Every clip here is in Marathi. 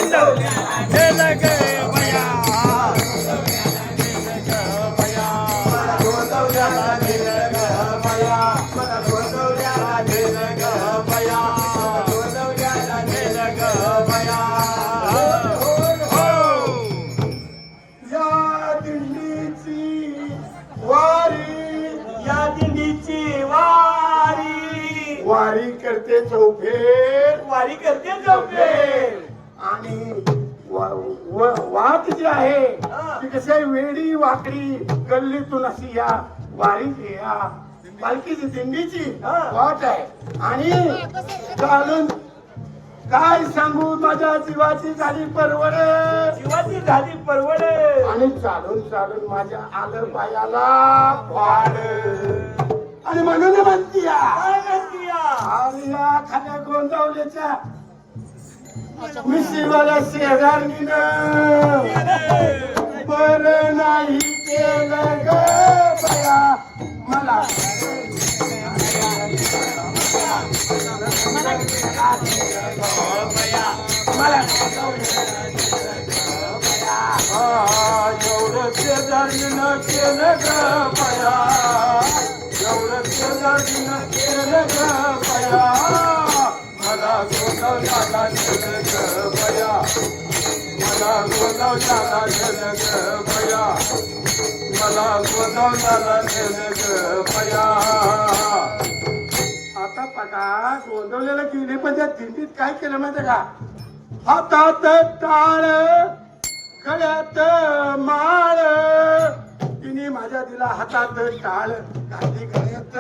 गोंधळल्या गेलं ग बया गोंधळल्या गेलं ग बया मला गोंधळल्या गेलं ग बया गोंधळल्या गेलं ग बया या दिंडीची वारी या दिंडीची वारी वारी करते चौफेर वारी करते चौफेर आणि वाट जी आहे ती कशी आहे वेडी वाकडी गल्लीतून अशी या वारीची या पालखीची दिंडीची वाट आहे आणि चालून काय सांगू माझ्या जीवाची झाली परवड जीवाची झाली परवड आणि चालून चालून माझ्या आदर पायाला वाढ आणि म्हणून म्हणतीया आणि या खाल्या गोंधवल्याच्या मिशीवाला शेजारणीनं बरं नाही केलं ग बया मला एवढं शेजारीनं केलं ग बया एवढं शेजारीनं केलं ग बया मला गोंधळाला गेलं ग बया मला गोंधळाला गेलं ग बया मला गोंधळाला गेलं ग बया आता बघा गोंधवलेला गेले पण त्या दिंडीत काय केलं माहिती का हातात टाळ गळ्यात माळ तिने माझ्या दिला हातात टाळ घातली गळ्यात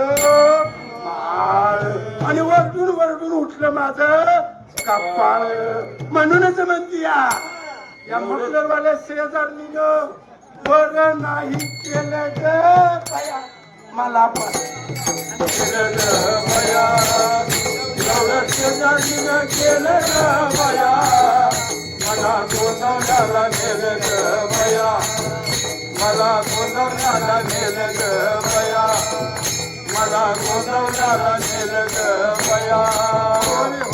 माळ आणि वरडून वरडून उठलं माझं कपाळ म्हणूनच म्हणती या मफलरवाल्या शेजारणीनं बरं नाही केलं ग बया मला पण केलं ग बया एवढं शेजारणीनं केलं ग बया मला गोंधळाला गेलं ग बया मला गोंधळाला गेलं ग बया मला गोंधळाला गेलं ग बया